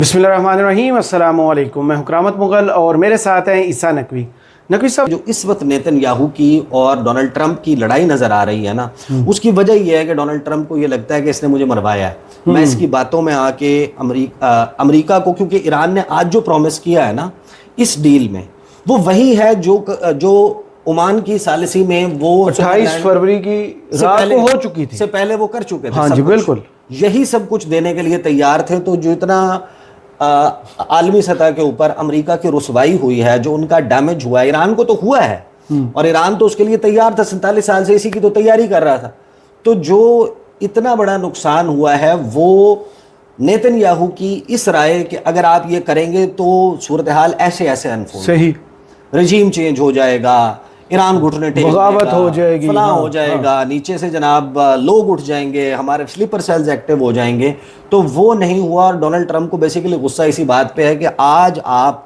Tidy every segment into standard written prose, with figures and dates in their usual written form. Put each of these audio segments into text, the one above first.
بسم اللہ الرحمن الرحیم، السلام علیکم۔ میں ہوں کرامت مغل اور میرے ساتھ ہیں عیسیٰ نقوی۔ نقوی صاحب، جو اس وقت نیتن یاہو کی اور ڈونلڈ ٹرمپ کی لڑائی نظر آ رہی ہے نا، اس کی وجہ یہ ہے کہ ڈونلڈ ٹرمپ کو یہ لگتا ہے کہ اس نے مجھے مروایا ہے۔ میں اس کی باتوں میں آ کے امریکہ کو، کیونکہ ایران نے آج جو پرومس کیا ہے نا اس ڈیل میں، وہ وہی ہے جو عمان کی ثالثی میں وہ 28 فروری کی رات کو ہو چکی تھی، سے پہلے وہ کر چکے تھے۔ ہاں جی بالکل، یہی سب کچھ دینے کے لیے تیار تھے۔ تو جو اتنا عالمی سطح کے اوپر امریکہ کی رسوائی ہوئی ہے، جو ان کا ڈیمیج ہوا ہے، ایران کو تو ہوا ہے اور ایران تو اس کے لیے تیار تھا، 47 سال سے اسی کی تو تیاری کر رہا تھا۔ تو جو اتنا بڑا نقصان ہوا ہے وہ نیتن یاہو کی اس رائے کہ اگر آپ یہ کریں گے تو صورتحال ایسے انفورڈ، صحیح، رجیم چینج ہو جائے گا، ایران گھٹنے ٹیک بغاوت ہو جائے گی، فلاں ہو جائے گا، نیچے سے جناب لوگ اٹھ جائیں گے، ہمارے سلیپر سیلز ایکٹیو ہو جائیں گے۔ تو وہ نہیں ہوا اور ڈونلڈ ٹرمپ کو بیسیکلی غصہ اسی بات پہ ہے کہ آج آپ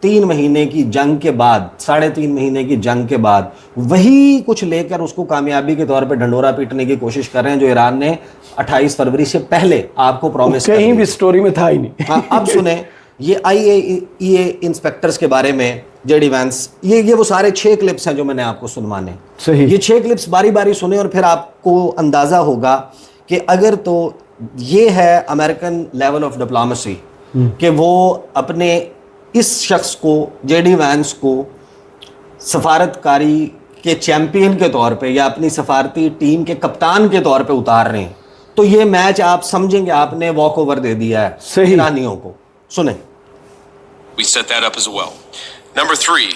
3 مہینے کی جنگ کے بعد، 3.5 مہینے کی جنگ کے بعد وہی کچھ لے کر اس کو کامیابی کے طور پہ ڈھنڈورا پیٹنے کی کوشش کر رہے ہیں جو ایران نے 28 فروری سے پہلے آپ کو پرومس کہیں بھی سٹوری میں تھا ہی نہیں۔ اب سنیں، یہ IAEA انسپیکٹرز کے بارے میں جے ڈی وینس، یہ وہ سارے 6 کلپس ہیں جو میں نے آپ کو سنوانے، صحیح، یہ 6 کلپس باری باری سنیں اور پھر آپ کو اندازہ ہوگا کہ اگر تو یہ ہے امریکن لیول آف ڈپلومیسی کہ وہ اپنے اس شخص کو، جے ڈی وینس کو، سفارت کاری کے چیمپئن کے طور پہ یا اپنی سفارتی ٹیم کے کپتان کے طور پہ اتار رہے ہیں، تو یہ میچ آپ سمجھیں گے آپ نے واک اوور دے دیا ہے صحیح، ایرانیوں کو۔ سنیں، We set that up as well. Number 3,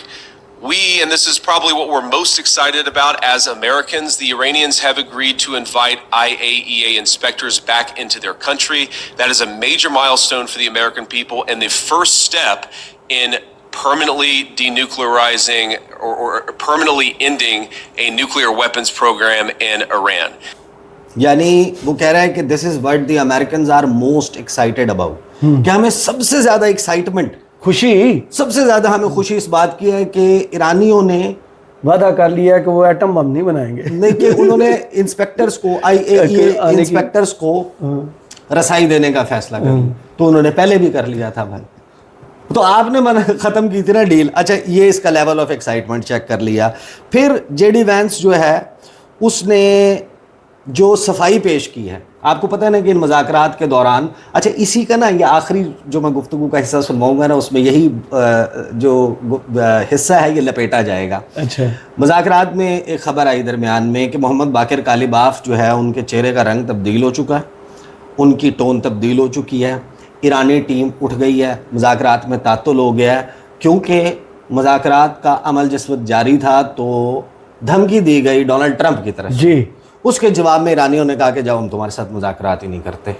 and this is probably what we're most excited about as Americans, the Iranians have agreed to invite IAEA inspectors back into their country. That is a major milestone for the American people and the first step in permanently denuclearizing or permanently ending a nuclear weapons program in Iran. یعنی وہ کہہ رہا ہے کہ this is what the Americans are most excited about، کہ ہمیں سب سے زیادہ ایکسائٹمنٹ، خوشی، سب سے زیادہ ہمیں خوشی اس بات کی ہے کہ ایرانیوں نے وعدہ کر لیا کہ وہ ایٹم بم نہیں بنائیں گے، نہیں کہ انہوں نے انسپیکٹرز کو، IAEA انسپیکٹرز کو رسائی دینے کا فیصلہ کر لیا۔ تو انہوں نے پہلے بھی کر لیا تھا بھائی، تو آپ نے ختم کی تھی نا ڈیل۔ اچھا، یہ اس کا لیول آف ایکسائٹمنٹ چیک کر لیا۔ پھر جے ڈی وینس جو ہے اس نے جو صفائی پیش کی ہے، آپ کو پتہ ہے نا کہ ان مذاکرات کے دوران، اچھا اسی کا نا یہ آخری جو میں گفتگو کا حصہ سنواؤں گا نا، اس میں یہی جو حصہ ہے یہ لپیٹا جائے گا۔ اچھا، مذاکرات میں ایک خبر آئی درمیان میں کہ محمد باقر کالیباف جو ہے ان کے چہرے کا رنگ تبدیل ہو چکا ہے، ان کی ٹون تبدیل ہو چکی ہے، ایرانی ٹیم اٹھ گئی ہے، مذاکرات میں تعطل ہو گیا ہے، کیونکہ مذاکرات کا عمل جس وقت جاری تھا تو دھمکی دی گئی ڈونلڈ ٹرمپ کی طرف، جی، اس کے جواب میں ایرانیوں نے کہا کہ جاؤ ہم تمہارے ساتھ مذاکرات ہی نہیں کرتے،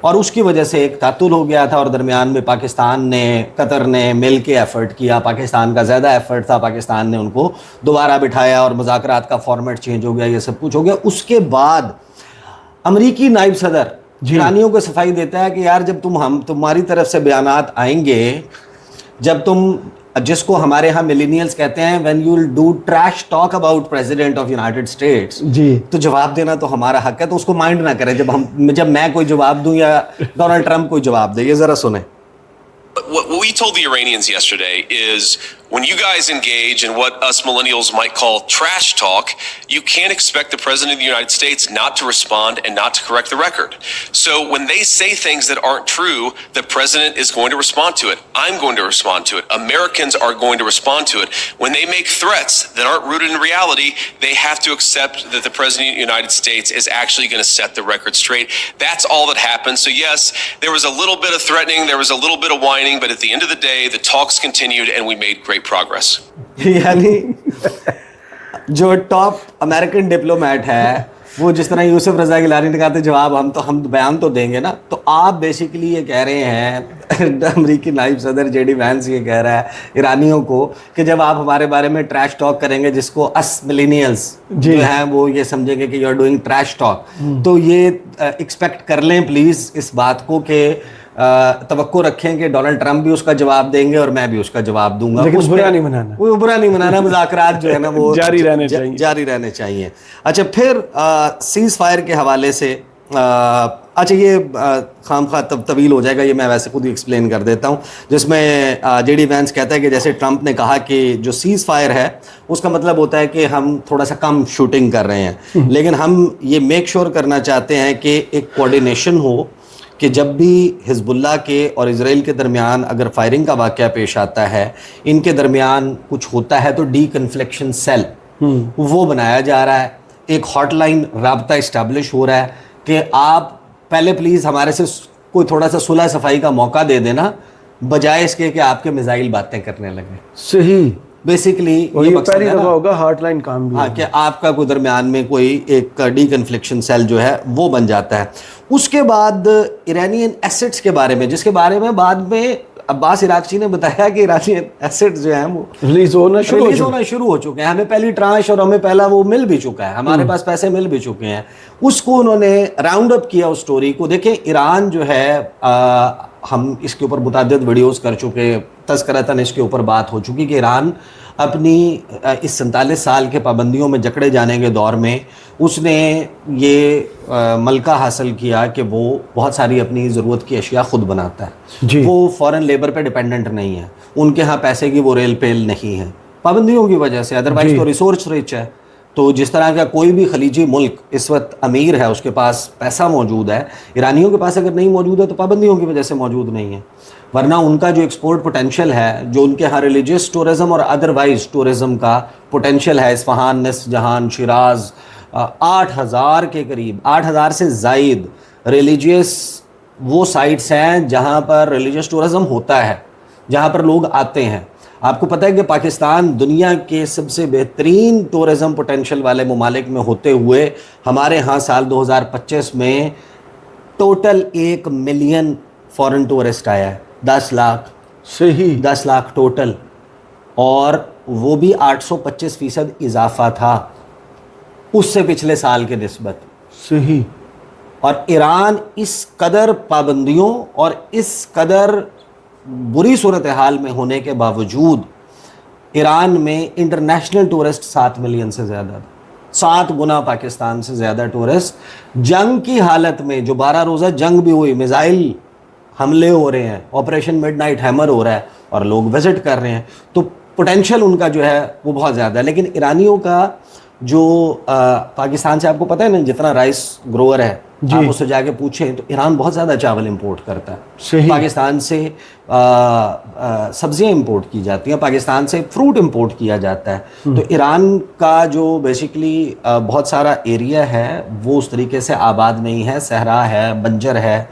اور اس کی وجہ سے ایک تعطل ہو گیا تھا۔ اور درمیان میں پاکستان نے، قطر نے مل کے ایفرٹ کیا، پاکستان کا زیادہ ایفرٹ تھا، پاکستان نے ان کو دوبارہ بٹھایا اور مذاکرات کا فارمیٹ چینج ہو گیا، یہ سب کچھ ہو گیا۔ اس کے بعد امریکی نائب صدر ایرانیوں کو صفائی دیتا ہے کہ یار جب تمہاری طرف سے بیانات آئیں گے، جب تم، جس کو ہمارے ہاں ملینیلز کہتے ہیں when you'll do trash talk about president of United States، جی، تو جواب دینا تو ہمارا حق ہے، تو اس کو مائنڈ نہ کریں جب میں کوئی جواب دوں یا ڈونلڈ ٹرمپ کوئی جواب دے۔ یہ ذرا سنیں۔ What we told the Iranians yesterday is when you guys engage in what us millennials might call trash talk, you can't expect the President of the United States not to respond and not to correct the record. So when they say things that aren't true, the President is going to respond to it. I'm going to respond to it. Americans are going to respond to it. When they make threats that aren't rooted in reality, they have to accept that the President of the United States is actually going to set the record straight. That's all that happened. So yes, there was a little bit of threatening, there was a little bit of whining, but at the end of the day, the talks continued and we made great progress. یعنی جو top American diplomat ہے وہ جس طرح یوسف رضا گیلانی نے کہا تھا جواب ہم بیان تو دیں گے نا، تو آپ بیسیکلی یہ کہہ رہے ہیں، امریکی نائب صدر جے ڈی وینس یہ کہہ رہا ہے ایرانیوں کو کہ جب آپ ہمارے بارے میں ٹریش ٹاک کریں گے، جس کو اس ملینیلز جو ہیں وہ یہ سمجھیں گے کہ you are doing trash talk, تو یہ ایکسپیکٹ کر لیں پلیز اس بات کو کہ توقع رکھیں کہ ڈونلڈ ٹرمپ بھی اس کا جواب دیں گے اور میں بھی اس کا جواب دوں گا۔ لیکن برا نہیں منانا، وہ برا نہیں منانا، مذاکرات جو ہے نا وہ جاری رہنے چاہیے۔ اچھا، پھر سیز فائر کے حوالے سے اچھا یہ خام خواہ طویل ہو جائے گا, یہ میں ویسے خود ہی ایکسپلین کر دیتا ہوں, جس میں جے ڈی وینس کہتا ہے کہ جیسے ٹرمپ نے کہا کہ جو سیز فائر ہے اس کا مطلب ہوتا ہے کہ ہم تھوڑا سا کم شوٹنگ کر رہے ہیں, لیکن ہم یہ میک شور کرنا چاہتے ہیں کہ ایک کوارڈینیشن ہو کہ جب بھی حزب اللہ کے اور اسرائیل کے درمیان اگر فائرنگ کا واقعہ پیش آتا ہے, ان کے درمیان کچھ ہوتا ہے تو ڈی کنفلیکشن سیل وہ بنایا جا رہا ہے, ایک ہاٹ لائن رابطہ اسٹیبلش ہو رہا ہے کہ آپ پہلے پلیز ہمارے سے کوئی تھوڑا سا صلح صفائی کا موقع دے دینا, بجائے اس کے کہ آپ کے میزائل باتیں کرنے لگے. صحیح, بیسیکلی یہ پہلی دفعہ ہوگا ہاٹ لائن کام بھی, ہاں, کہ آپ کا کوئی درمیان میں کوئی ایک ڈی کنفلیکشن سیل جو ہے وہ بن جاتا ہے. اس کے بعد ایرانین ایسٹس کے بارے میں, جس کے بارے میں بعد میں عباس عراقچی نے بتایا کہ ایرانین ایسٹس جو ہیں وہ ریلیز ہونا شروع ہو چکے ہیں, ہمیں پہلی ٹرانش اور ہمیں پہلا وہ مل بھی چکا ہے, ہمارے پاس پیسے مل بھی چکے ہیں. اس کو انہوں نے راؤنڈ اپ کیا اس سٹوری کو. دیکھیں ایران جو ہے, ہم اس کے اوپر متعدد ویڈیوز کر چکے, تذکرتاً اس کے اوپر بات ہو چکی کہ ایران اپنی اس 47 سال کے پابندیوں میں جکڑے جانے کے دور میں اس نے یہ ملکہ حاصل کیا کہ وہ بہت ساری اپنی ضرورت کی اشیاء خود بناتا ہے. وہ فورن لیبر پہ ڈیپینڈنٹ نہیں ہے, ان کے ہاں پیسے کی وہ ریل پیل نہیں ہے پابندیوں کی وجہ سے, ادروائز تو ریسورس رچ ہے. تو جس طرح کا کوئی بھی خلیجی ملک اس وقت امیر ہے, اس کے پاس پیسہ موجود ہے, ایرانیوں کے پاس اگر نہیں موجود ہے تو پابندیوں کی وجہ سے موجود نہیں ہے, ورنہ ان کا جو ایکسپورٹ پوٹینشیل ہے, جو ان کے ہاں ریلیجیس ٹورزم اور ادروائز ٹورزم کا پوٹینشیل ہے, اصفہان, نصف جہان, شیراز, 8,000 کے قریب, 8,000 سے زائد ریلیجیس وہ سائٹس ہیں جہاں پر ریلیجیس ٹورزم ہوتا ہے, جہاں پر لوگ آتے ہیں. آپ کو پتہ ہے کہ پاکستان دنیا کے سب سے بہترین ٹورزم پوٹینشیل والے ممالک میں ہوتے ہوئے ہمارے ہاں سال 2025 میں ٹوٹل 1 ملین فورن ٹورسٹ آیا ہے, 10 لاکھ, صحیح 10 لاکھ ٹوٹل, اور وہ بھی 825% اضافہ تھا اس سے پچھلے سال کے نسبت. صحیح. اور ایران اس قدر پابندیوں اور اس قدر بری صورتحال میں ہونے کے باوجود ایران میں انٹرنیشنل ٹورسٹ 7 ملین سے زیادہ تھا, 7 گنا پاکستان سے زیادہ ٹورسٹ. جنگ کی حالت میں, جو 12 روزہ جنگ بھی ہوئی, میزائل حملے ہو رہے ہیں, آپریشن مڈ نائٹ ہیمر ہو رہا ہے اور لوگ وزٹ کر رہے ہیں, تو پوٹینشیل ان کا جو ہے وہ بہت زیادہ ہے. لیکن ایرانیوں کا جو پاکستان سے, آپ کو پتہ ہے نا جتنا رائس گروور ہے, آپ اس سے جا کے پوچھیں تو ایران بہت زیادہ چاول امپورٹ کرتا ہے. پاکستان سے سبزیاں امپورٹ کی جاتی ہیں, پاکستان سے فروٹ امپورٹ کیا جاتا ہے. تو ایران کا جو بیسیکلی بہت سارا ایریا ہے وہ اس طریقے سے آباد نہیں ہے, صحرا ہے, بنجر ہے,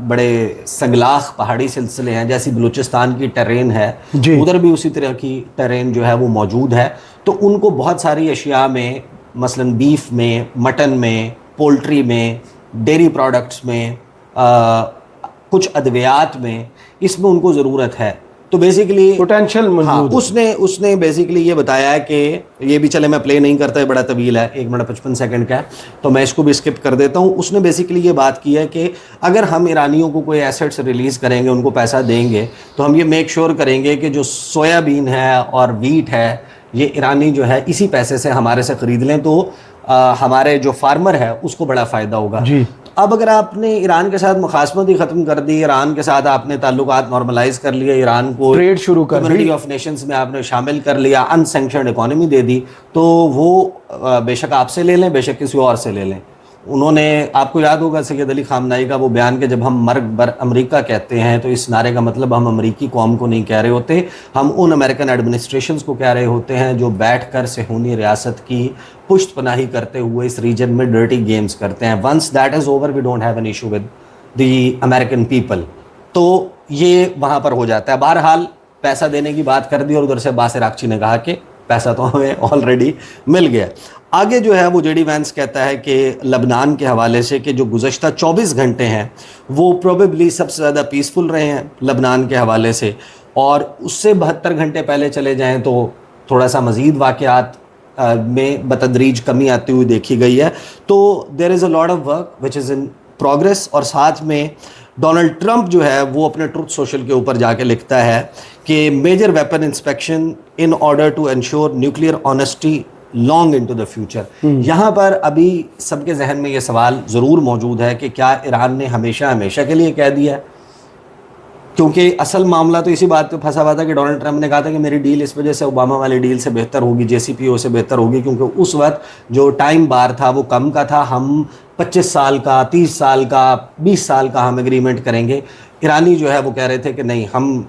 بڑے سنگلاخ پہاڑی سلسلے ہیں, جیسی بلوچستان کی ٹرین ہے, ادھر بھی اسی طرح کی ٹرین جو ہے وہ موجود ہے. تو ان کو بہت ساری اشیاء میں, مثلاً بیف میں, مٹن میں, پولٹری میں, ڈیری پروڈکٹس میں, کچھ ادویات میں, اس میں ان کو ضرورت ہے. تو بیسیکلی پوٹینشیل موجود. اس نے بیسیکلی یہ بتایا ہے کہ یہ بھی, چلے میں پلے نہیں کرتا, بڑا طویل ہے, 1 منٹ 55 سیکنڈ کا ہے, تو میں اس کو بھی اسکپ کر دیتا ہوں. اس نے بیسیکلی یہ بات کی ہے کہ اگر ہم ایرانیوں کو کوئی ایسٹس ریلیز کریں گے, ان کو پیسہ دیں گے, تو ہم یہ میک شور کریں گے کہ جو سویا بین ہے اور ویٹ ہے, یہ ایرانی جو ہے اسی پیسے سے ہمارے سے خرید لیں, تو ہمارے جو فارمر ہے اس کو بڑا فائدہ ہوگا. اب اگر آپ نے ایران کے ساتھ مخاصمت ہی ختم کر دی, ایران کے ساتھ آپ نے تعلقات نارملائز کر لیے, ایران کو ٹریڈ شروع کر دی, کمیونٹی آف نیشنز میں آپ نے شامل کر لیا, ان سینکشنڈ اکانومی دے دی, تو وہ بے شک آپ سے لے لیں, بے شک کسی اور سے لے لیں. انہوں نے, آپ کو یاد ہوگا سید علی خامنائی کا وہ بیان کہ جب ہم مرگ بر امریکہ کہتے ہیں تو اس نعرے کا مطلب ہم امریکی قوم کو نہیں کہہ رہے ہوتے, ہم ان امریکن ایڈمنسٹریشنز کو کہہ رہے ہوتے ہیں جو بیٹھ کر صہیونی ریاست کی پشت پناہی کرتے ہوئے اس ریجن میں ڈرٹی گیمز کرتے ہیں. Once that is over we don't have an issue with the American people. تو یہ وہاں پر ہو جاتا ہے. بہرحال پیسہ دینے کی بات کر دی, اور ادھر سے عباس عراقچی نے کہا کہ پیسہ تو ہمیں آلریڈی مل گیا. آگے جو ہے وہ جے ڈی وینس کہتا ہے کہ لبنان کے حوالے سے کہ جو گزشتہ 24 گھنٹے ہیں وہ پروبیبلی سب سے زیادہ پیسفل رہے ہیں لبنان کے حوالے سے, اور اس سے 72 گھنٹے پہلے چلے جائیں تو تھوڑا سا مزید واقعات میں بتدریج کمی آتی ہوئی دیکھی گئی ہے. تو there is a lot of work which is in progress. اور ساتھ میں ڈونلڈ ٹرمپ جو ہے وہ اپنے ٹروتھ سوشل کے اوپر جا کے لکھتا ہے کہ major weapon inspection in order to ensure nuclear honesty long into the future. یہاں پر ابھی سب کے ذہن میں یہ سوال ضرور موجود ہے کہ کیا ایران نے ہمیشہ کے لیے کہہ دیا ہے؟ کیونکہ اصل معاملہ تو اسی بات پہ پھنسا ہوا تھا کہ ڈونلڈ ٹرمپ نے کہا تھا کہ میری ڈیل اس وجہ سے اوباما والی ڈیل سے بہتر ہوگی, JCPOA سے بہتر ہوگی, کیونکہ اس وقت جو ٹائم بار تھا وہ کم کا تھا, ہم 25 سال کا, 30 سال کا, 20 سال کا ہم ایگریمنٹ کریں گے. ایرانی جو ہے وہ کہہ رہے تھے کہ نہیں, ہم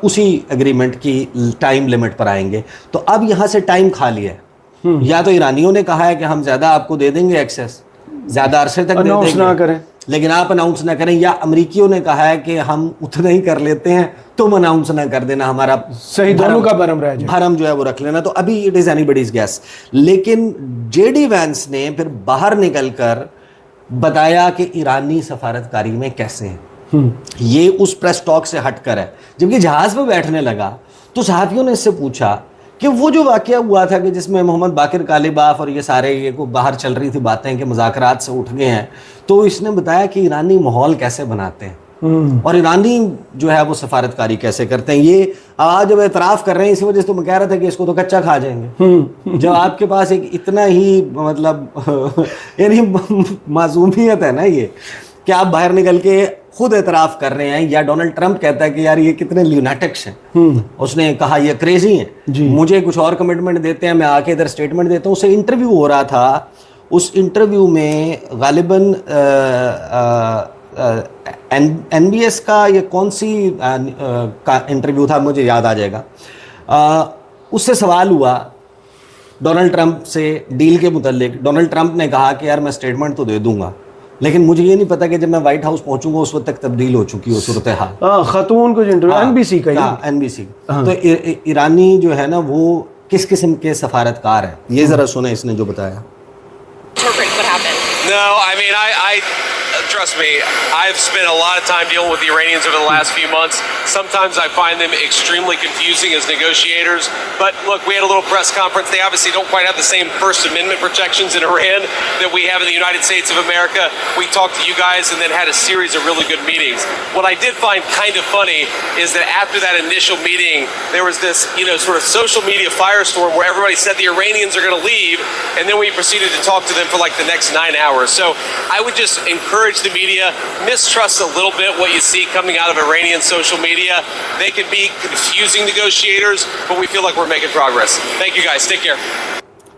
اسی ایگریمنٹ کی ٹائم لمٹ پر آئیں گے. تو اب یہاں سے ٹائم کھا لیا ہے. یا تو ایرانیوں نے کہا ہے کہ ہم زیادہ آپ کو دے دیں گے ایکسیس, زیادہ عرصے تک دے دیں گے لیکن آپ اناؤنس نہ کریں, یا امریکیوں نے کہا ہے کہ ہم اتنا ہی کر لیتے ہیں, تم اناؤنس نہ کر دینا, ہمارا صحیح دونوں کا بھرم جو ہے وہ رکھ لینا. تو ابھی it is anybody's guess. لیکن JD وینس نے پھر باہر نکل کر بتایا کہ ایرانی سفارتکاری میں کیسے ہیں. یہ اس پریس ٹاک سے ہٹ کر ہے. جب یہ جہاز پہ بیٹھنے لگا تو صحافیوں نے اس سے پوچھا کہ وہ جو واقعہ ہوا تھا کہ جس میں محمد باقر کالباف اور یہ سارے یہ کو باہر چل رہی تھی باتیں کہ مذاکرات سے اٹھ گئے ہیں, تو اس نے بتایا کہ ایرانی ماحول کیسے بناتے ہیں اور ایرانی جو ہے وہ سفارتکاری کیسے کرتے ہیں. یہ آج جب اعتراف کر رہے ہیں اسی وجہ سے تو میں کہہ رہا تھا کہ اس کو تو کچا کھا جائیں گے. جب آپ کے پاس ایک اتنا ہی مطلب یعنی معصومیت ہے نا یہ کہ آپ باہر نکل کے خود اعتراف کر رہے ہیں, یا ڈونلڈ ٹرمپ کہتا ہے کہ یار یہ کتنے لیونیٹکس ہیں, اس نے کہا یہ کریزی ہیں, مجھے کچھ اور کمٹمنٹ دیتے ہیں, میں آ کے ادھر اسٹیٹمنٹ دیتا ہوں. اسے انٹرویو ہو رہا تھا, اس انٹرویو میں غالباً NBS کا یہ کون سی کا انٹرویو تھا مجھے یاد آ جائے گا, اس سے سوال ہوا ڈونلڈ ٹرمپ سے ڈیل کے متعلق. ڈونلڈ ٹرمپ نے کہا کہ یار میں اسٹیٹمنٹ تو دے دوں گا لیکن مجھے یہ نہیں پتا کہ جب میں وائٹ ہاؤس پہنچوں گا اس وقت تک تبدیل ہو چکی ہو صورتحال. خاتون کو NBC کا NBC. تو ایرانی جو ہے نا وہ کس قسم کے سفارتکار ہیں, یہ ذرا سنیں اس نے جو بتایا. No, I mean, trust me, I've spent a lot of time dealing with the Iranians over the last few months. Sometimes I find them extremely confusing as negotiators. But look, we had a little press conference. They obviously don't quite have the same First Amendment protections in Iran that we have in the United States of America. We talked to you guys and then had a series of really good meetings. What I did find kind of funny is that after that initial meeting, there was this, sort of social media firestorm where everybody said the Iranians are going to leave, and then we proceeded to talk to them for like the next 9 hours. So I would just encourage the media, mistrust a little bit what you see coming out of Iranian social media. They can be confusing negotiators, but we feel like we're making progress. Thank you guys. Take care.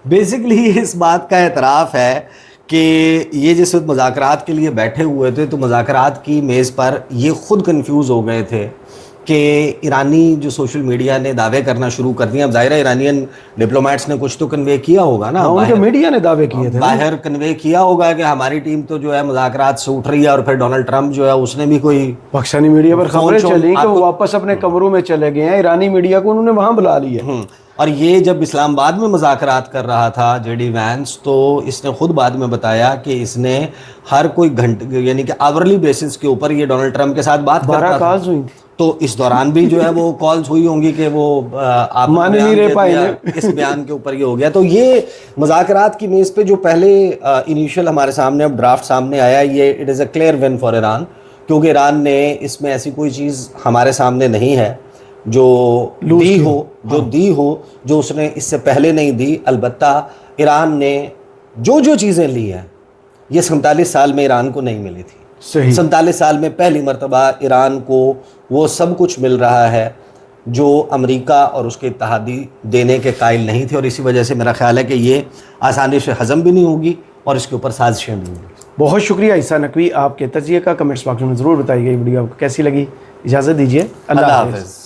Basically اس بات کا اعتراف ہے کہ یہ جس وقت مذاکرات کے لیے بیٹھے ہوئے تھے تو مذاکرات کی میز پر یہ خود کنفیوز ہو گئے تھے کہ ایرانی جو سوشل میڈیا نے دعوے کرنا شروع کر دیے. اب ظاہر ہے ایرانین ڈپلومیٹس نے کچھ تو کنوے کیا ہوگا نا, ان کے میڈیا نے دعوے کیے تھے, باہر کنوے کیا ہوگا کہ ہماری ٹیم تو جو ہے مذاکرات سے اٹھ رہی ہے, اور پھر ڈونلڈ ٹرمپ جو ہے اس نے بھی کوئی پاکستانی میڈیا پر خبریں چلیں کہ وہ واپس اپنے کمروں میں چلے گئے ہیں, ایرانی میڈیا کو انہوں نے وہاں بلا لیا. اور یہ جب اسلام آباد میں مذاکرات کر رہا تھا JD وینس, تو اس نے خود بعد میں بتایا کہ اس نے ہر کوئی گھنٹے یعنی کہ آورلی بیسس کے اوپر یہ ڈونلڈ ٹرمپ کے ساتھ بات کرتا تھا. تو اس دوران بھی جو ہے وہ کالز ہوئی ہوں گی کہ وہ آپ مان نہیں رہ پائے, اس بیان کے اوپر یہ ہو گیا. تو یہ مذاکرات کی میز پہ جو پہلے انیشیل ہمارے سامنے اب ڈرافٹ سامنے آیا, یہ it is a clear one for Iran, کیونکہ ایران نے اس میں ایسی کوئی چیز ہمارے سامنے نہیں ہے جو دی ہو جو اس نے اس سے پہلے نہیں دی. البتہ ایران نے جو چیزیں لی ہیں یہ 47 سال میں ایران کو نہیں ملی تھی. 47 سال میں پہلی مرتبہ ایران کو وہ سب کچھ مل رہا ہے جو امریکہ اور اس کے اتحادی دینے کے قائل نہیں تھے, اور اسی وجہ سے میرا خیال ہے کہ یہ آسانی سے ہضم بھی نہیں ہوگی اور اس کے اوپر سازشیں بھی نہیں ہوگی. بہت شکریہ عیسیٰ نقوی, آپ کے تجزیے کا کمنٹس باکس میں ضرور بتائیے گا. یہ ویڈیو آپ کو کیسی لگی. اجازت دیجیے, اللہ حافظ.